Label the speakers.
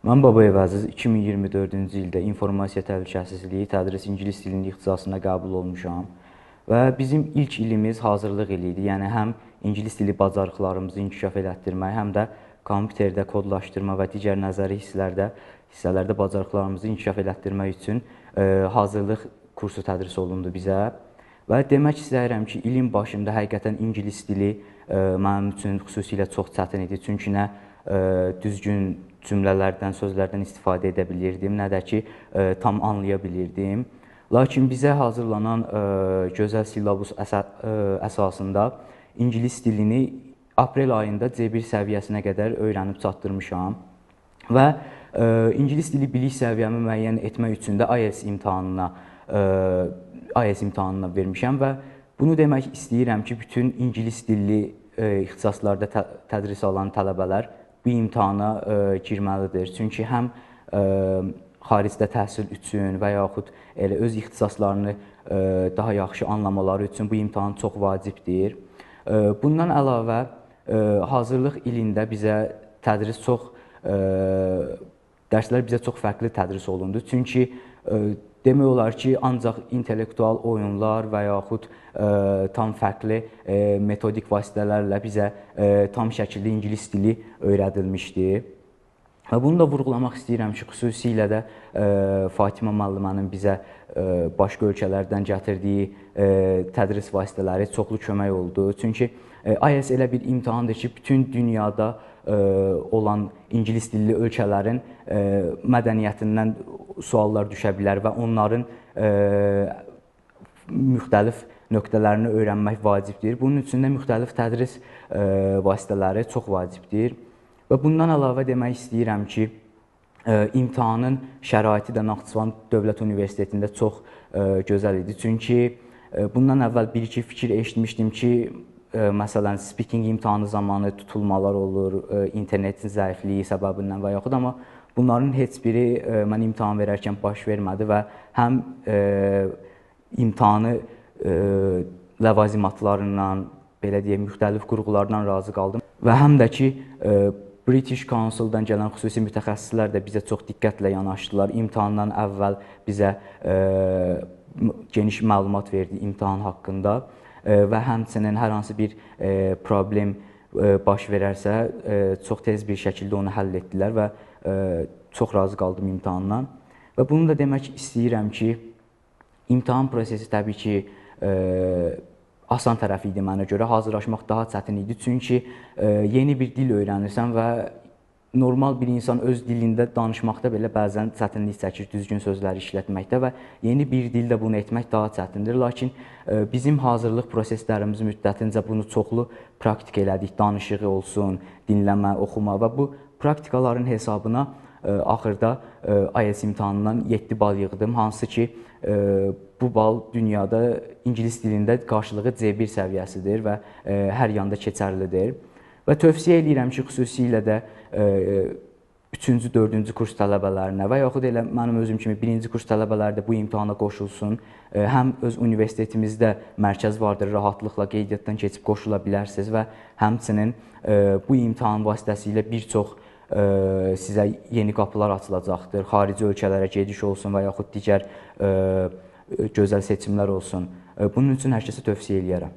Speaker 1: Mən Babayev Əziz 2024-cü ildə İnformasiya Təhlükəsizliyi Tədris İngilis dilinin ixtisasına qəbul olmuşam və bizim ilk ilimiz hazırlıq ili idi. Yəni həm ingilis dili bacarıqlarımızı inkişaf elətdirmək, həm də kompüterdə kodlaşdırma və digər nəzəri hissələrdə bacarıqlarımızı inkişaf elətdirmək üçün hazırlıq kursu tədris olundu bizə. Və demək istəyirəm ki, ilin başında həqiqətən ingilis dili mənim üçün xüsusilə çox çətin idi. Çünki nə düzgün cümlələrdən, sözlərdən istifadə edə bilirdim, nə də ki, tam anlaya bilirdim. Lakin bizə hazırlanan gözəl silabus əsasında ingilis dilini aprel ayında C1 səviyyəsinə qədər öyrənib çatdırmışam və ingilis dili bilik səviyyəmi müəyyən etmək üçün də IELTS imtahanına vermişəm və bunu demək istəyirəm ki, bütün ingilis dilli ixtisaslarda tədris alan tələbələr bu imtahana girməlidir. Çünki həm xaricdə təhsil üçün və yaxud elə öz ixtisaslarını daha yaxşı anlamaları üçün bu imtahan çox vacibdir. Bundan əlavə, hazırlıq ilində bizə dərslər bizə çox fərqli tədris olundu. Çünki demək olar ki, ancaq intellektual oyunlar və yaxud tam fərqli metodik vasitələrlə bizə tam şəkildə ingilis dili öyrədilmişdi. Və bunu da vurğulamaq istəyirəm ki, xüsusilə də Fatimə müəllimənin bizə başqa ölkələrdən gətirdiyi tədris vasitələri çoxlu kömək oldu. Çünki IELTS elə bir imtahandır ki, bütün dünyada olan ingilis dilli ölkələrin mədəniyyətindən suallar düşə bilər və onların müxtəlif nöqtələrini öyrənmək vacibdir. Bunun üçün də müxtəlif tədris vasitələri çox vacibdir. Və bundan əlavə demək istəyirəm ki, imtahanın şəraiti də Naxçıvan Dövlət Universitetində çox gözəl idi. Çünki bundan əvvəl bir-iki fikir eşitmişdim ki, məsələn, speaking imtahanı zamanı tutulmalar olur, internetin zəifliyi səbəbindən və yaxud, amma bunların heç biri mən imtahan verərkən baş vermədi və həm imtahanı ləvazimatlarından, belə deyək, müxtəlif qurğulardan razı qaldım və həm də ki, British Council-dan gələn xüsusi mütəxəssislər də bizə çox diqqətlə yanaşdılar. İmtahandan əvvəl bizə geniş məlumat verdi imtahan haqqında və həmçinin hər hansı bir problem baş verərsə, çox tez bir şəkildə onu həll etdilər və çox razı qaldım imtahandan. Və bunu da demək istəyirəm ki, imtahan prosesi təbii ki, asan tərəfi idi mənə görə, hazırlaşmaq daha çətin idi. Çünki yeni bir dil öyrənirsən və normal bir insan öz dilində danışmaqda belə bəzən çətinlik çəkir, düzgün sözləri işlətməkdə və yeni bir dildə bunu etmək daha çətindir. Lakin bizim hazırlıq proseslərimiz müddətincə bunu çoxlu praktik elədik, danışığı olsun, dinləmə, oxuma və bu praktikaların hesabına axırda IELTS imtahanından 7 bal yığdım, hansı ki, bu bal dünyada ingilis dilində qarşılığı C1 səviyyəsidir və hər yanda keçərlidir. Və tövsiyə edirəm ki, xüsusilə də 3-cü, 4-cü kurs tələbələrinə və yaxud elə mənim özüm kimi 1-ci kurs tələbələri də bu imtahana qoşulsun. Həm öz universitetimizdə mərkəz vardır, rahatlıqla qeydiyyatdan keçib qoşula bilərsiniz və həmçinin bu imtahan vasitəsilə bir çox sizə yeni qapılar açılacaqdır. Xarici ölkələrə gediş olsun və yaxud digər gözəl seçimlər olsun. Bunun üçün hər kəsə tövsiyə edirəm.